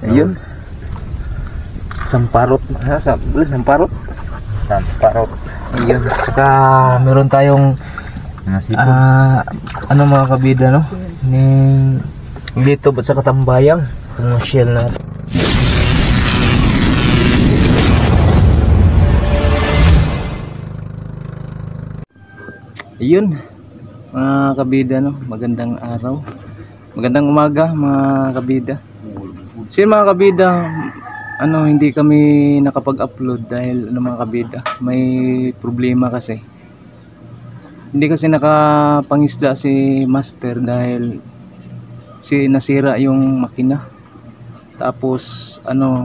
Ayun. Samparot. Samparot. Samparot. Ayun. Saka meron tayong ano mga kabida, no? Ning litob at saka tambayang. Ang shell natin. Ayun. Mga kabida, no? Magandang araw. Magandang umaga mga kabida. So yun, mga kabida, hindi kami nakapag-upload dahil mga kabida, may problema kasi. Hindi kasi nakapangisda si Master dahil nasira yung makina. Tapos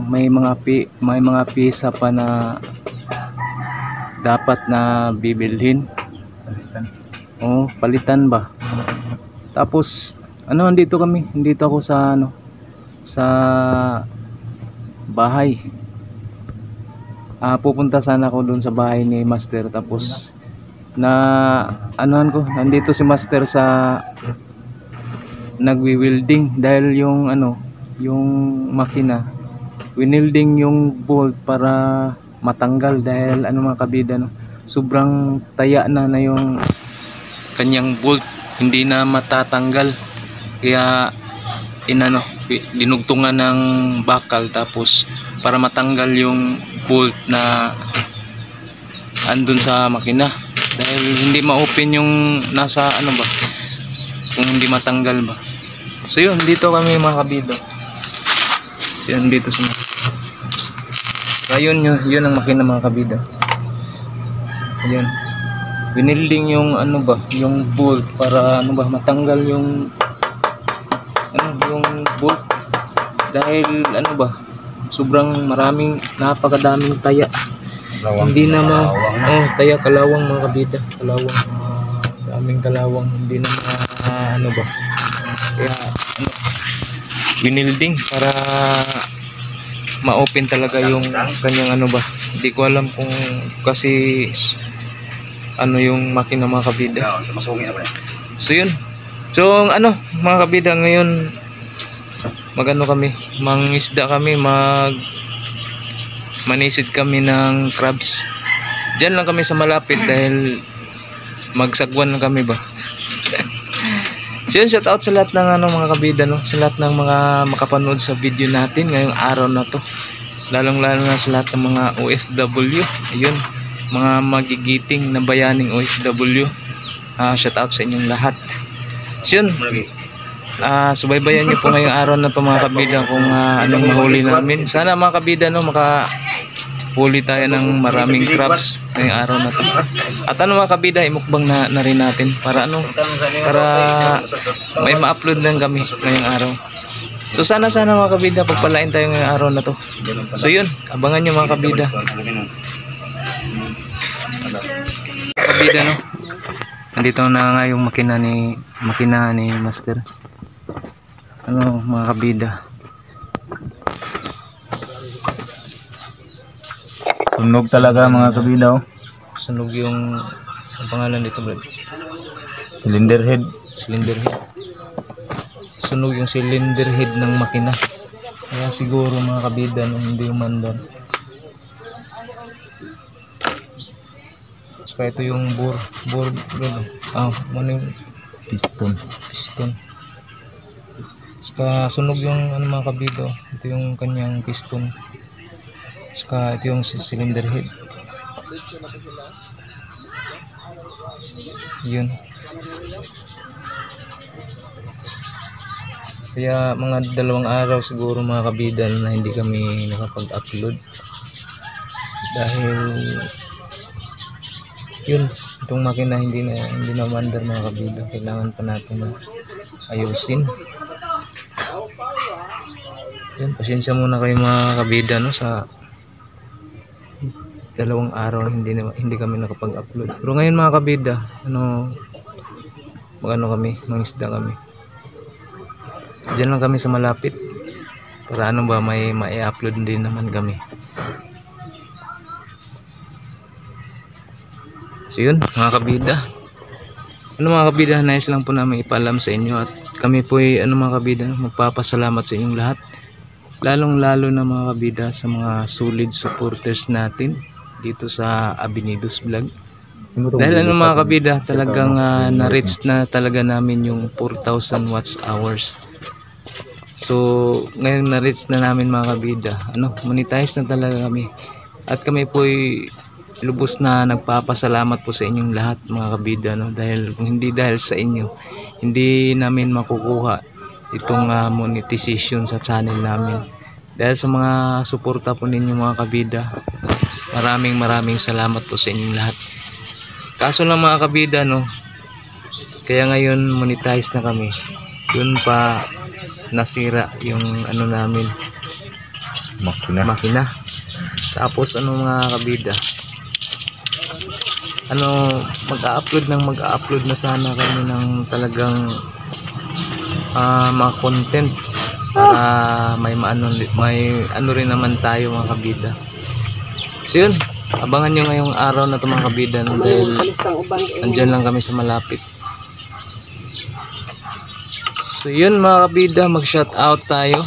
may mga pisa pa na dapat na bibilhin. Palitan ba? Tapos andito ako sa sa bahay. Pupunta sana ako doon sa bahay ni Master, tapos nandito si Master sa nagwi-welding dahil yung makina, winilding yung bolt para matanggal dahil mga kabida, sobrang taya na yung kanyang bolt, hindi na matatanggal, kaya dinugtungan ng bakal tapos para matanggal yung bolt na andun sa makina dahil hindi ma-open yung nasa kung hindi matanggal ba. So yun, dito kami mga kabida. Yan dito sa ayun, yun ang makina mga kabida. Ayun, winilding yung yung bolt para matanggal yung bolt dahil sobrraming napakadaming taya. Hindi na taya, kalawang mga kabida, daming kalawang, hindi na kaya winilding para ma-open talaga yung kanyang hindi ko alam kung kasi yung makina mga kabida. So yun, so mga kabida, ngayon mangisda kami, manisid kami ng crabs. Diyan lang kami sa malapit dahil magsagwan lang kami ba. So yun, shout out sa lahat ng mga kabida, sa lahat ng mga makapanood sa video natin ngayong araw na to, lalong lalo na sa lahat ng mga OFW. Ayun, mga magigiting na bayaning OFW, shout out sa inyong lahat. So yun, subaybayan nyo po ngayong araw na to mga kabida kung anong mahuli namin. Sana mga kabida makahuli tayo ng maraming crabs ngayong araw na to. At mga kabida, imukbang na rin natin para para may ma-upload lang kami ngayong araw. So sana mga kabida, pagpalain tayo ngayong araw na to. So yun, abangan nyo mga kabida. Kabida, nandito na nga yung makina ni Master. Mga kabida, Sunog talaga mga kabida. Sunog yung pangalan dito, bro. Cylinder head. Sunog yung cylinder head ng makina. Kaya siguro mga kabida hindi umandar. So ito yung bore bro. Yung Piston. Saka sunog yung mga kabida. Ito yung kanyang piston. Saka ito yung cylinder head. Yun. Kaya mga 2 araw siguro mga kabida na hindi kami nakapag-upload dahil yun, itong makina hindi na mandar mga kabida. Kailangan pa natin na ayusin. Yun, pasensya muna kayo mga kabida sa 2 araw hindi kami nakapag-upload. Pero ngayon mga kabida, mangisda kami. Diyan lang kami sa malapit para may ma-upload din naman kami. So yun mga kabida, mga kabida, nais lang po namin ipaalam sa inyo at kami po ay mga kabida, magpapasalamat sa inyong lahat lalong lalo na mga kabida sa mga solid supporters natin dito sa Abinidos Vlog. Dahil ano mga kabida, talagang na-reach na talaga namin yung 4,000 watch hours. So ngayon na-reach na namin mga kabida, monetize na talaga kami. At kami po lubos na nagpapasalamat po sa inyong lahat mga kabida, dahil kung hindi dahil sa inyo, hindi namin makukuha itong monetization sa channel namin. Dahil sa mga suporta po ninyo mga kabida, maraming salamat po sa inyong lahat. Kaso lang mga kabida, kaya ngayon monetize na kami, yun pa nasira yung namin, makina. Tapos mga kabida, mag-upload na sana kami ng talagang mga content para may rin naman tayo mga kabida. So yun, abangan nyo ngayong araw na ito mga kabida, dahil andyan lang kami sa malapit. So yun mga kabida, mag shout out tayo.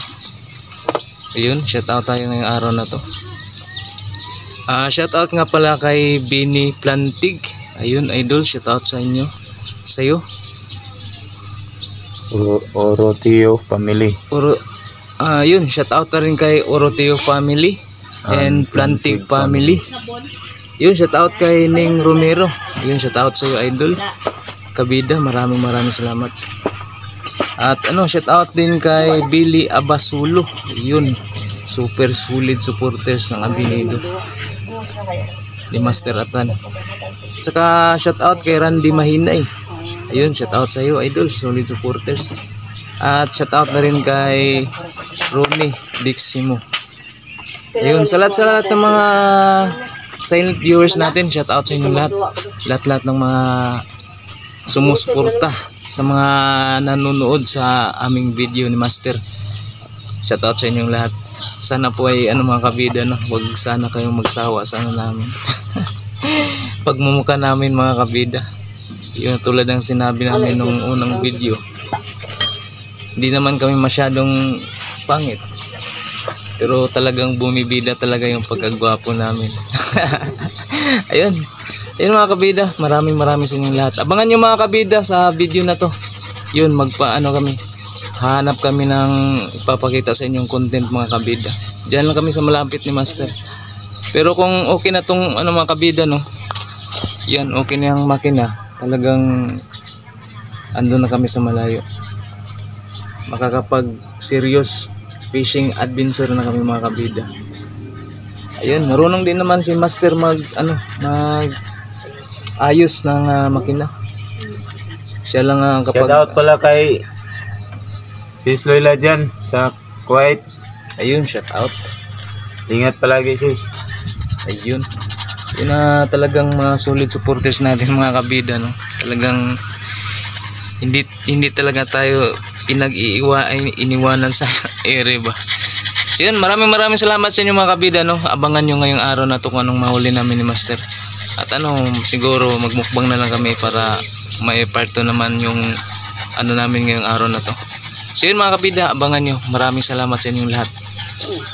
Ayun, shout out tayo ngayong araw na to. Shout out nga pala kay Bini Plantig. Ayun idol, shout out sa inyo, sa'yo. Orotio family. Yun, shout out na rin kay Orotio family and Plantig family. Yun, shout out kay Ning Romero. Yun, shout out sa iyo idol kabida, maraming salamat. At shout out din kay Billy Abasulo. Yun, super solid supporters ng Abinido ni Master Atan. Tsaka shout out kay Randy Mahinay. Ayun, shout out sa iyo idol, solid supporters. At shout out na rin kay Ronnie Diximo. Ayun, sa lahat ng mga silent viewers natin, shout out sa inyo lahat ng mga sumusuporta sa mga nanonood sa aming video ni Master. Shout out sa inyong lahat. Sana po ay mga kabida, wag sana kayong magsawa sa namin. Pagmumukha namin mga kabida, yun tulad ng sinabi namin nung unang video, hindi naman kami masyadong pangit, pero talagang bumibida talaga yung pagkagwapo namin. Ayun mga kabida, maraming sa inyong lahat. Abangan nyo mga kabida sa video na to. Yun, hanap kami ng ipapakita sa inyong content mga kabida. Diyan lang kami sa malapit ni Master. Pero kung okay na tong mga kabida, yan, okay na yung makina, talagang andun na kami sa malayo, makakapag serious fishing adventure na kami mga kabida. Ayun, marunong din naman si Master mag ayos ng makina. Siya lang kapag shout out pala kay Sis Loila dyan sa Kuwait. Ayun, shout out. Ingat palagi sis. Ayun, yun na talagang mga solid supporters natin mga kabida, talagang hindi talaga tayo iniwanan sa ere ba. So yun, maraming salamat sa inyo mga kabida, abangan nyo ngayong araw na to kung anong mahuli namin ni Master. At siguro magmukbang na lang kami para may parto naman yung namin ngayong araw na to. So yun mga kabida, abangan nyo. Maraming salamat sa inyong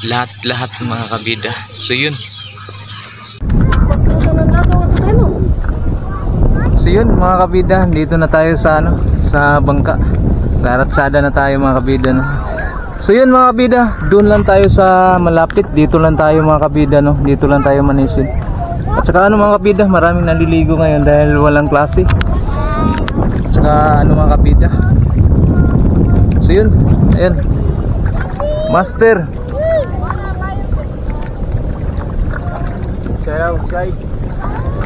lahat mga kabida. So yun. So yun mga kabida, dito na tayo sa sa bangka. Laratsada na tayo mga kabida, So yun mga kabida, doon lang tayo sa malapit. Dito lang tayo mga kabida, Dito lang tayo manisid. At saka mga kabida, maraming naliligo ngayon dahil walang klase. At saka mga kabida. So yun, ayan, Master.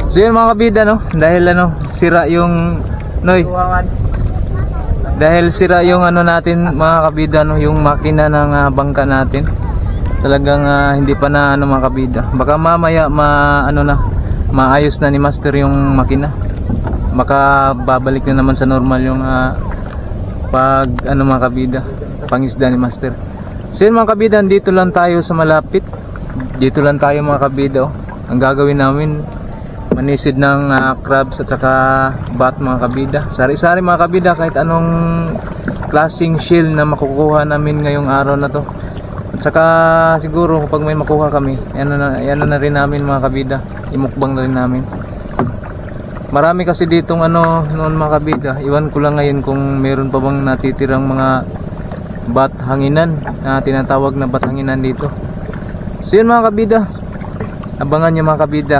So yun mga kabida, dahil sira yung dahil sira yung natin mga kabida, yung makina ng bangka natin. Talagang hindi pa na mga kabida. Baka mamaya maayos na ni Master yung makina. Baka babalik na naman sa normal yung pag mga kabida, pangisda ni Master. So yun mga kabida, dito lang tayo sa malapit. Dito lang tayo mga kabida. Ang gagawin namin, manisid ng crabs at saka bat mga kabida. Sari-sari mga kabida, kahit anong klaseng shell na makukuha namin ngayong araw na to. At saka siguro kapag may makuha kami, yan na rin namin mga kabida, imukbang na rin namin. Marami kasi ditong ano noon mga kabida, iwan ko lang ngayon kung meron pa bang natitirang mga bat hanginan na tinatawag na bat hanginan dito. So yun mga kabida, abangan nyo mga kabida.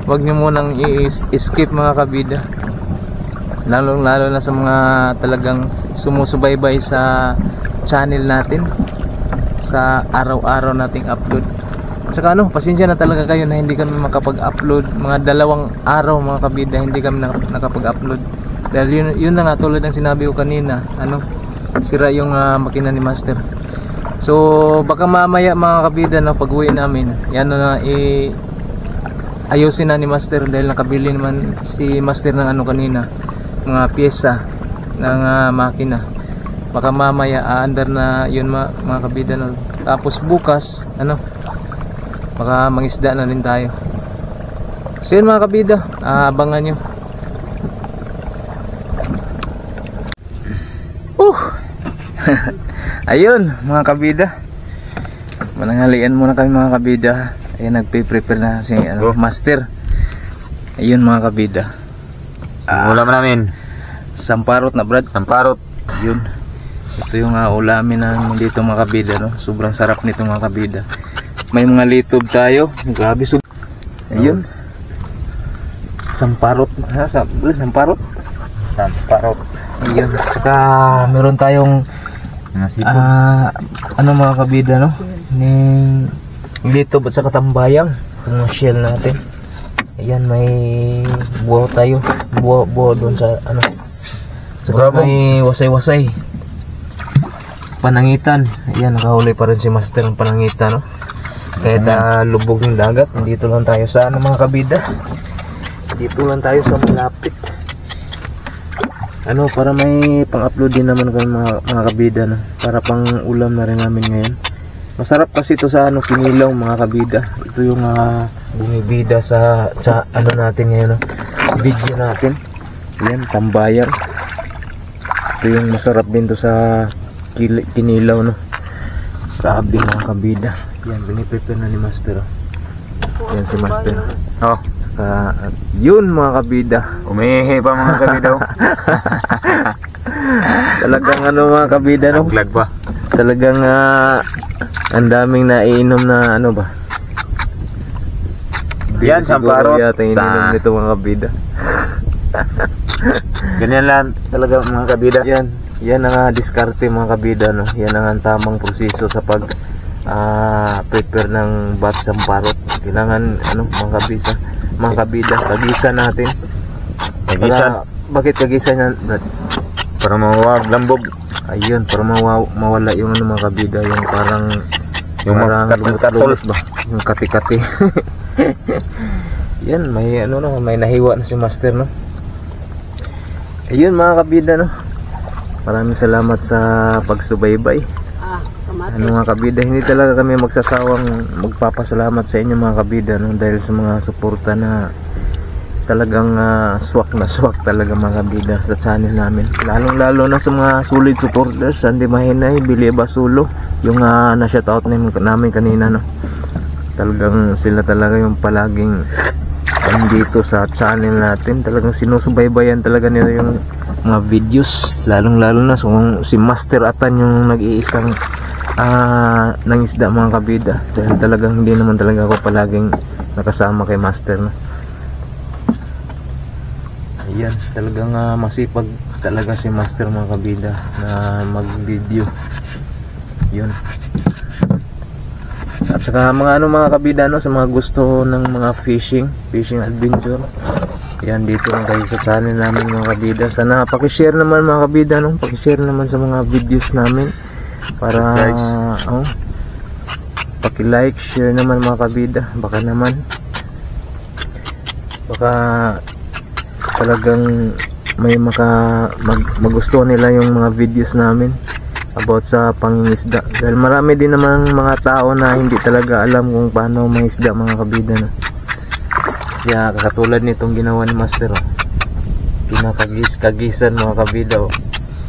Huwag nyo munang i-skip mga kabida, lalo na sa mga talagang sumusubaybay sa channel natin, sa araw-araw nating upload. At saka pasensya na talaga kayo na hindi kami makapag-upload. Mga 2 araw mga kabida hindi kami nakapag-upload. Dahil yun na nga, tulad ng sinabi ko kanina, sira yung makina ni Master. So baka mamaya mga kabida pag uwi namin, yan na ayusin na ni Master, dahil nakabili naman si Master ng kanina, mga pyesa ng makina. Baka mamaya aandar na yun mga kabida tapos bukas baka mangisda na rin tayo. So yun mga kabida, abangan nyo. Ayun mga kabida, mananghalian muna kami mga kabida. Ayun, nagpe-prepare na si Master. Ayun mga kabida, ulam namin samparot na brad. samparot. Yun, ito yung ulamin na dito mga kabida, sobrang sarap nito mga kabida. May mga litob tayo, grabe ayun, samparot, samparot. Ayun, saka meron tayong mga kabida ning litob at saka tambayang, yung shell natin. Ayan, may buo tayo, buo doon sa saka may wasay-wasay, panangitan. Ayan, nakahuli pa rin si Master ng panangitan, kahit lubog ng dagat. Dito lang tayo sa mga kabida, dito lang tayo sa malapit, para may pang-upload din naman kami mga kabida, para pang ulam na rin namin ngayon. Masarap kasi ito sa kinilaw mga kabida. Ito yung bumibida sa natin ngayon, video natin. Ayan, tambayan. Ito yung masarap din to sa kinilaw, grabe mga kabida. Yan, biniprepare na ni Master. Yan si Master. Saka yun mga kabida, Umihi pa mga kabida. talagang mga kabida, Vlog pa. talagang ang daming naiinom na ba. Yan, samparot. Yata ininom nito mga kabida. Ganyan lang talaga mga kabida. Yan ang diskarte mga kabida, yan ang tamang proseso sa pag prepare ng bat samparot. Kailangan mga kabida, kagisa natin. Bakit kagisa yan, Brad? Para mawag lambog. Ayun, para mawala yung mga kabida, yung parang katol ba, yung kati-kati. Yan, may may nahiwa na si Master, Ayun mga kabida, maraming salamat sa pagsubaybay. Mga kabida, hindi talaga kami magsasawang magpapasalamat sa inyo mga kabida, dahil sa mga suporta na talagang swak na swak talaga mga kabida sa channel namin. Lalo na sa mga solid supporters, Andy Mahinay, Billy Basulo, yung na-shoutout namin kanina, Talagang sila talaga yung palaging dito sa channel natin. Talagang sinusubaybayan talaga nila yung mga videos, lalo na si Master Atan yung nag-iisang nangisda mga kabida, dahil talagang hindi naman talaga ako palaging nakasama kay Master, Ayan, talagang masipag talaga si Master mga kabida na mag-video. Yun. At saka mga kabida, sa mga gusto ng mga fishing adventure, yan, dito lang kayo sa channel namin mga kabida. Sana paki-share naman mga kabida, paki-share naman sa mga videos namin, para paki-like, share naman mga kabida. Baka talagang may magustuhan nila yung mga videos namin about sa pangingisda, dahil marami din naman mga tao na hindi talaga alam kung paano mangisda mga kabida, Kaya katulad nitong ginawa ni Master, kinakagisan mga kabida,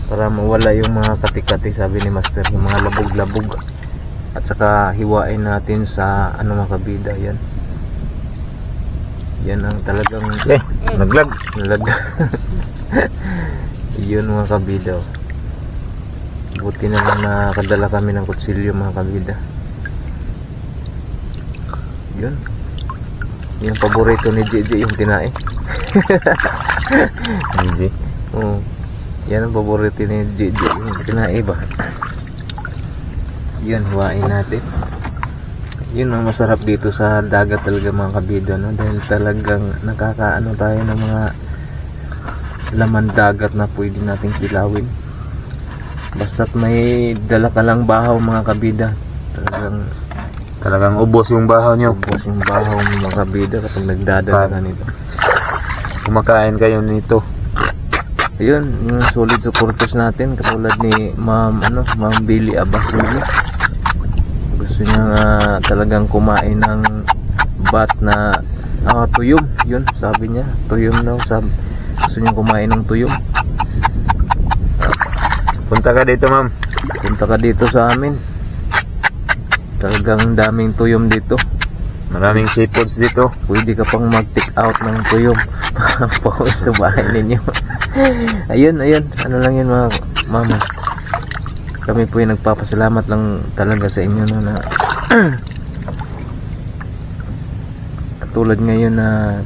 para mawala yung mga kati-kati, sabi ni Master, yung mga labog-labog. At saka hiwain natin sa ano mga kabida. Yan. Yan ang talagang Naglag. yun mga kabida. Buti na lang nakadala kami ng kutsilyo mga kabida. Yun. Yung paborito ni JJ yung tinae. Hindi. Oo. Yan ang paborito ni JJ yung tinae ba. Yun, huwain natin. Yun ang masarap dito sa dagat talaga mga kabida, no? Dahil talagang nakakaano tayo ng mga laman dagat na pwede nating kilawin. Basta't may dala ka lang bahaw mga kabida, Talagang ubos yung bahaw nyo. ubos yung bahaw mga kabida kapag nagdadala ka nito. Kumakain kayo nito. Ayun, yung solid supporters natin katulad ni Ma'am Billy Abasolo. Gusto niya talagang kumain ng bat na tuyom. Yun, sabi niya, tuyom daw. Gusto niya kumain ng tuyom. Punta ka dito, ma'am. Punta ka dito sa amin. Talagang daming tuyom dito. Maraming seafoods dito. Pwede ka pang mag-take out ng tuyom. Pauwi sa bahay ninyo. Ayun. Ano lang yun mga mama. Kami po yung nagpapasalamat lang talaga sa inyo no, na katulad ngayon na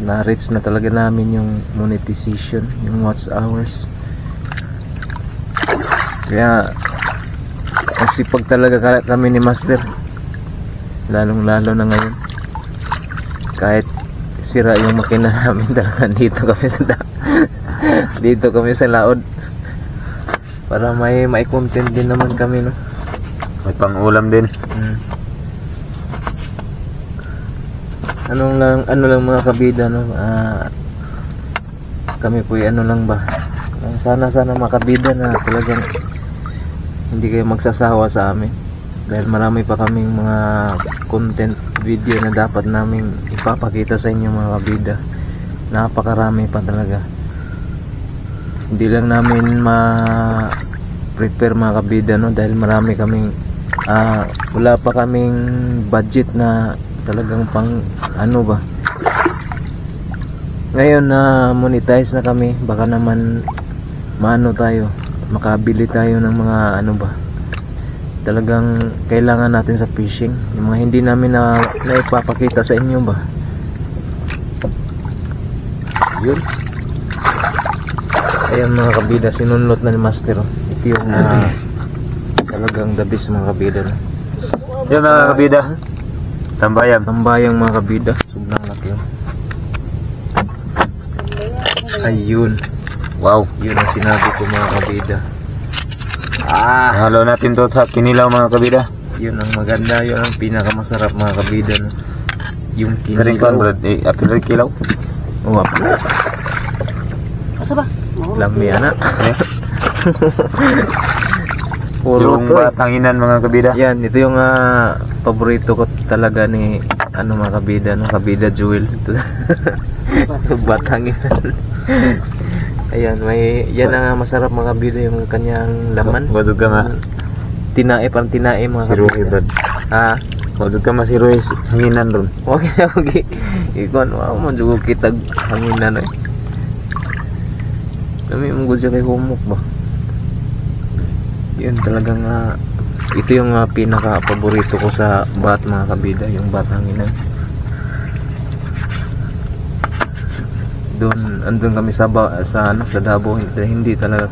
na-reach na talaga namin yung monetization, yung watch hours. Kaya nagsipag talaga kami ni Master, lalong lalo na ngayon. Kahit sira yung makina namin talaga dito kami sa laod para may content din naman kami, no? May pang-ulam din. Ano lang mga kabida, no? Kami po ano lang ba, sana mga kabida na talagang hindi kayo magsasawa sa amin dahil marami pa kaming mga content video na dapat naming ipapakita sa inyo mga kabida. Napakarami pa talaga. Hindi lang namin prepare mga kabida, no? Dahil marami kaming wala pa kaming budget na talagang pang ano ba. Ngayon na monetize na kami, baka naman makabili tayo ng mga ano ba, talagang kailangan natin sa fishing, yung mga hindi namin na ipapakita sa inyo ba. Yun. Ayan mga kabida, sinunlot na ni Master. Ito yung talagang the best mga kabida, no? Yan mga kabida. Tambayang mga kabida. Sobrang laki yun. Ayun. Wow. Yun ang sinabi ko mga kabida. Halo natin to sa kinilaw mga kabida. Yun ang maganda, yun ang pinakamasarap mga kabida, no? Yung Karing kan brad, apil kilaw. Oh, apil. Asa ba? Lami anak. Yung batanginan mga kabida. Yan, ito yung paborito ko talaga ni mga kabida, no? Kabida Jewel. Ito batanginan. Ayan, yan ang masarap mga kabida, yung kanyang laman. Wazug ka nga. Tinae mga Siroy kabida. brad. Wazug ka masiroy hanginan ron. Okay. Ikon, manjugo kita hanginan eh. Kami mong gusto kay humok ba? Yun talagang ito yung pinaka paborito ko sa bat mga kabida, yung bat hanginan. Andun kami sa Davao, hindi talaga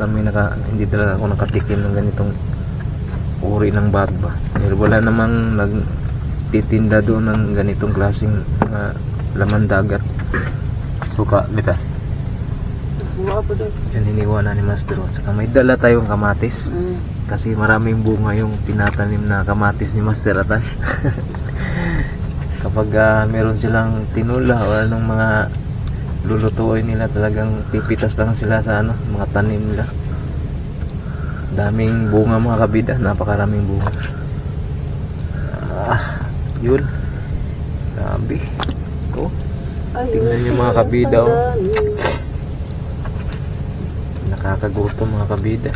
ako nakatikim ng ganitong uri ng bat ba. Pero wala namang nagtitinda doon ng ganitong klaseng laman dagat. Suka bita. Yan iniwan na ni Master. At saka may dala tayong kamatis. Kasi maraming bunga yung tinatanim na kamatis ni Master Atan. Kapag meron silang tinula o anong mga lulutuin nila, talagang pipitas lang sila sa mga tanim nila. Daming bunga mga kabida, napakaraming bunga. Yun. Grabe. Tingnan niyo mga kabida, oh. Nakakagutom mga kabida.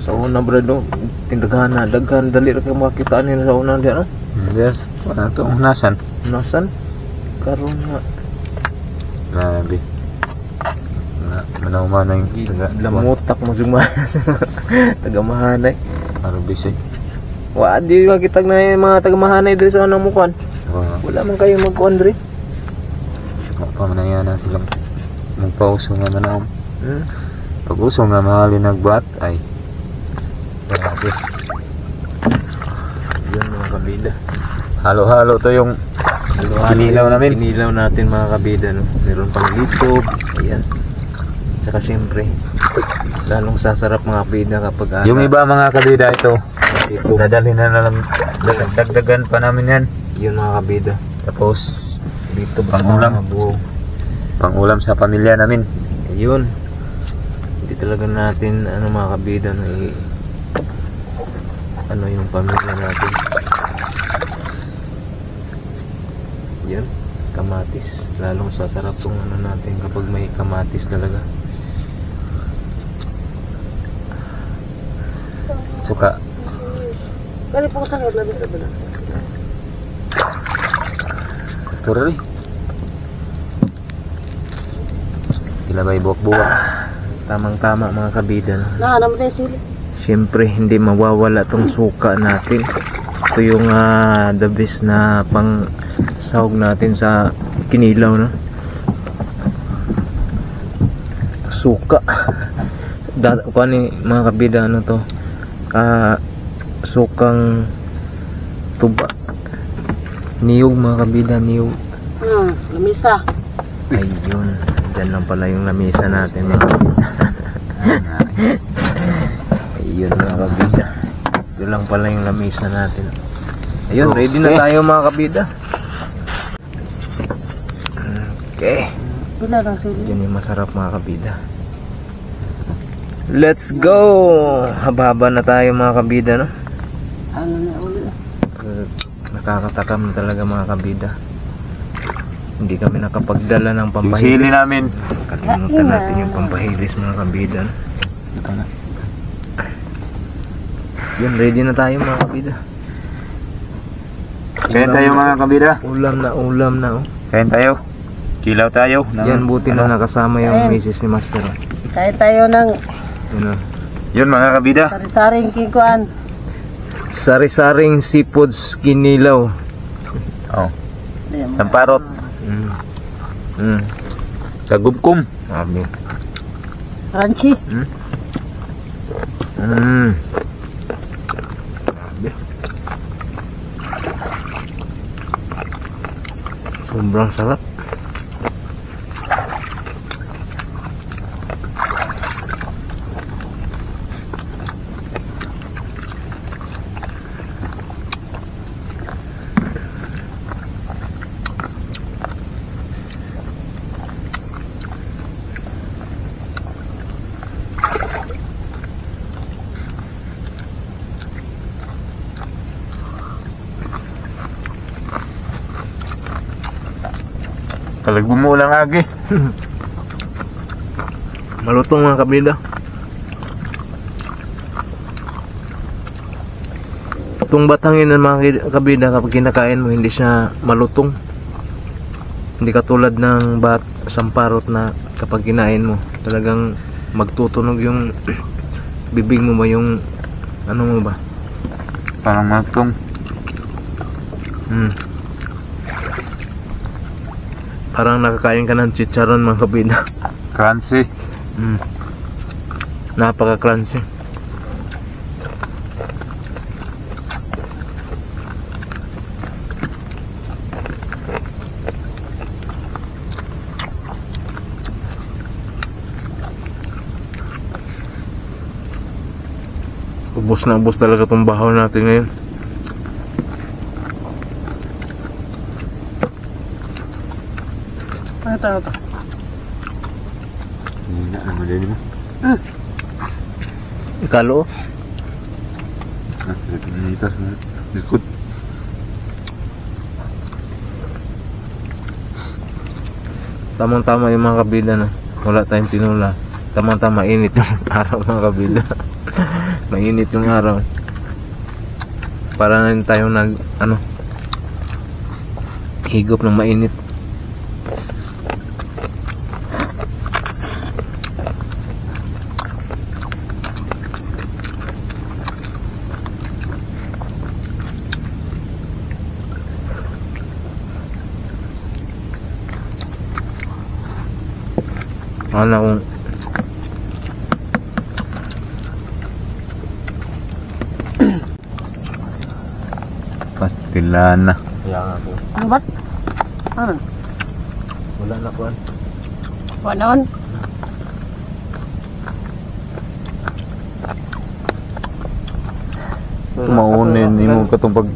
Sa una brad no, tindaghan na, daghan, dali ra kayo makitaan nila sa una diyan. Yes. Wala to. Nasan? Nasan? Karon na. Grabe. Manaw-mana yung Lamutak mo sumas. Tagamahanay. Arubis eh. Wa di makitag na yung mga tagamahanay diri sa unang mukuan. Wala man kayo magkuan diri. Pamanayana silang magpauso nga manaw. Hmm. Pag-uso nga mahalin nagbat ay grabe. Yun mga kabida. Halo-halo to yung kinilaw namin. Kinilaw natin mga kabida no. Meron pang litob. Ayan. Saka syempre lalong sasarap mga kabida kapag Yung iba mga kabida ito dadalhin na lang, dagdagan pa namin yan. yun mga kabida. Tapos Litob sa Pang-ulam. mga buo. pang-ulam sa pamilya namin. Ayun. Hindi talaga natin ano mga kabida na ano yung pamilya natin. Yun. Kamatis. Lalong sasarap tong ano natin kapag may kamatis talaga. Suka. Kali po ko sa ngayon, labi na. Turari. Tilabay buwak-buwak. Tamang-tama mga kabida no? Nahanap na yung sili. Siyempre hindi mawawala tong suka natin. Ito yung the best na pang sahog natin sa kinilaw no? Suka. Kuha ni mga kabida ano to, sukang tuba, niyog mga kabida, niyog. Lamisa. Ayun, dyan lang pala yung lamisa natin mga ayun mga kabida, ito lang pala yung lamisa natin. Ayun, ready na tayo mga kabida. Okay, Wala lang sili. yun yung masarap mga kabida. Let's go! Haba-haba na tayo mga kabida no? Ano na ulo. Nakakatakam na talaga mga kabida. Hindi kami nakapagdala ng Yung pampahilis. sili namin. Kalimutan natin yung pampahilis mga kabida no? Yun, ready na tayo mga kabida. Kain tayo mga kabida. Ulam na oh. Kain tayo. Kilaw tayo. Yan, buti na nakasama yung misis ni Master. Kaya tayo ng Yun oh. Yun mga kabida. sari-saring kikuan. Sari-saring seafoods kinilaw. Oh. Samparot. Kagubkom. Sabi. Crunchy. Sobrang sarap. Kalagum mo lang agi. Malutong mga kabida. Itong batangin ng mga kabida kapag kinakain mo hindi siya malutong. Hindi katulad ng samparot na kapag kinain mo talagang magtutunog yung bibig mo ba, yung ano mo ba? Parang matong. Parang nakakain ka ng chicharon mga kabida. Crunchy. Napaka-crunchy. Ubos na ubos talaga itong bahaw natin ngayon. Ano tayo ito? Hindi na naman din mo. Ikalo. Dito sa likod. Tamang-tama yung mga kabida na wala tayong tinula. Tamang-tama init yung araw mga kabida. Mainit yung araw. Para na rin tayong higop ng mainit. Wala akong pastilana. Kaya nga po. Ano ba? Ano? Wala na po. Wanon? Tumaunin ni mo katong pag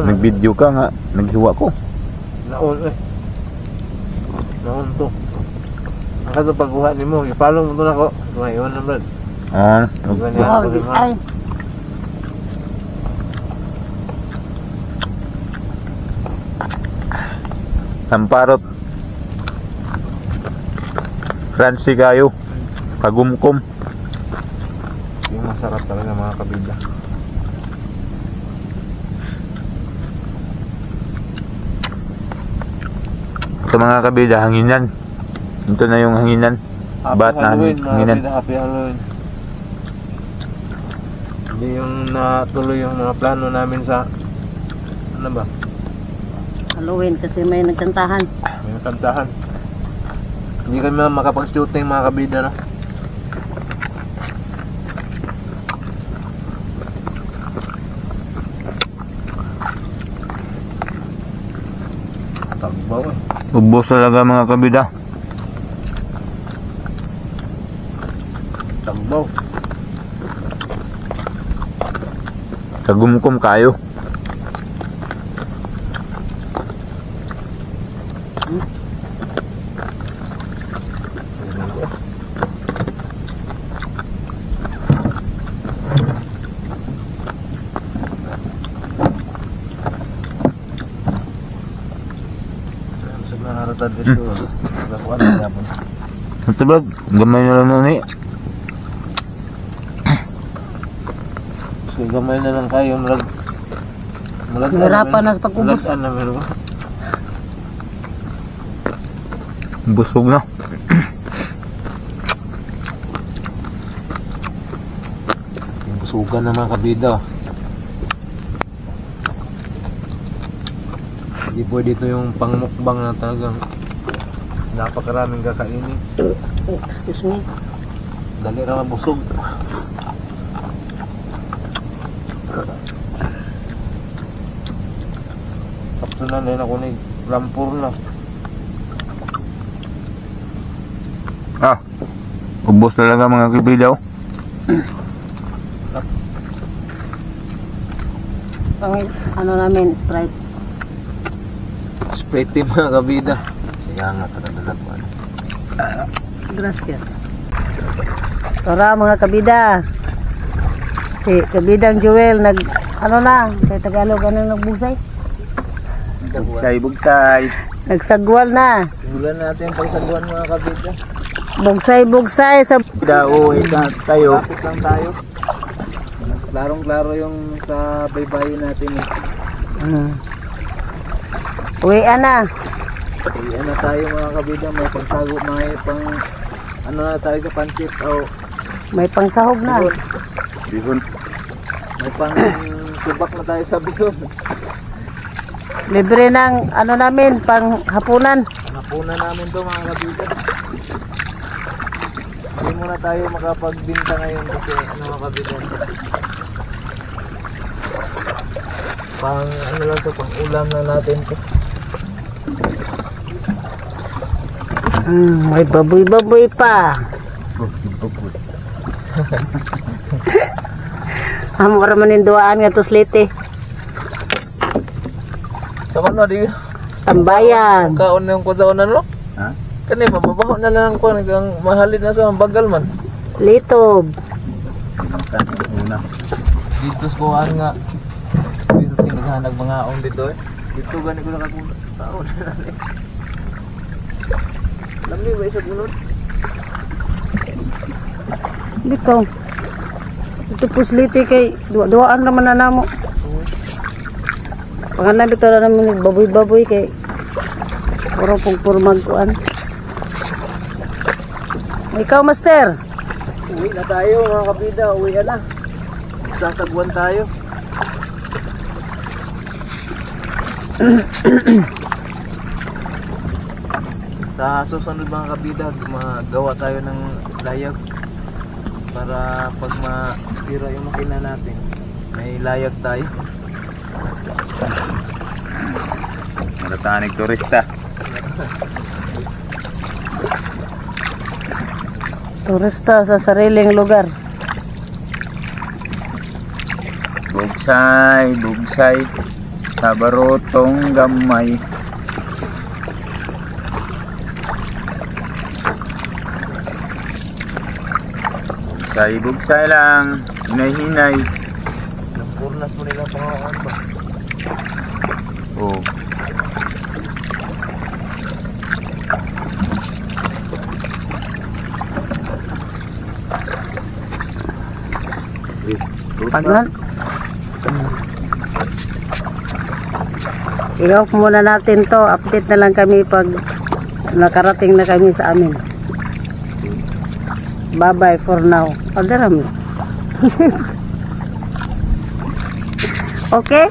nag-video ka nga, naghiwa ko. Naon to. Ang kato pagkuha ni mo, ipalo mo to na ko. Ngayon na brad. Wow, di ay. Samparot. Crunchy kayo. Kagumkum. Yung masarap talaga mga kabida. Ito mga kabida, hanginan. Ito na yung hanginan. Bat na hanginan. Happy Halloween. Hindi yung natuloy yung mga plano namin sa ano ba? Halloween kasi may nagkantahan. May kantahan. Hindi kami makapag-shooting mga kabida na. Tagbaw eh. Ubos talaga mga kabida. Tagbaw. Kagumkum kayo. Ito ba? Gamay na lang na ni. Gamay na lang kayo. Nahirapan na sa pag-ubos. Mulatan na meron. Busog na. Busugan na mga kabida. Hindi pwede ito yung pangmukbang na talagang napakaraming kakainin. Excuse me. Dali na busog. Tapos na ako ni Rampur na. Ubos talaga mga kabida. Ang ano namin, Sprite. Sprite mga kabida. Kaya nga talaga po. Gracias. Tara mga kabida. Si kabidang Joel ano na, sa Tagalog nagbusay. Bugsay. Nagsagwal na. Simulan natin yung pagsagwan mga kabida. Bugsay sa Uwi tayo. Lapit lang tayo. Klarong-klaro yung sa baybayin natin eh. Uwian na. Uwian na tayo mga kabida. May pangsago, may pang ano na tayo sa pancit o May pangsahog na. Bihon. may pang subak na tayo sa bihon. Libre ng ano namin, pang hapunan. Napunan namin to mga kabida. Hindi muna tayo makapagbinta ngayon kasi ano mga kabida. Pang ano lang to, pang ulam na natin to. May baboy-baboy pa. Amo ra man induaan nga tuslite. Sa ano di Tambayan. kaon yung kusaon no? Ha? Kani mababaho na lang ko nagang mahalin na sa bagal man. Litob. Una. Dito ko nga dito tinaghanag mga on dito eh. Dito gani ko nakakuna tao na rin. Lamni ba isa bunod? Dito. Ito pusliti kay duaan naman na namo. Pangalan bitaw na namin baboy-baboy kay puro pong magkuan. Ikaw, master. Uwi na tayo mga kabida, uwi na. Sasagwan tayo. Sa susunod mga kabida, magawa tayo ng layag para pag masira yung makina natin, may layag tayo. Maratanig turista. Turista sa sariling lugar. Bugsay, bugsay. Sa barotong gamay. Bugsay, bugsay lang. Hinay-hinay. Nampurnas mo nila pangalaan ba? Oh. Pagnan. I-off muna natin to. Update na lang kami pag nakarating na kami sa amin. Bye-bye for now. Pagdaram. Okay?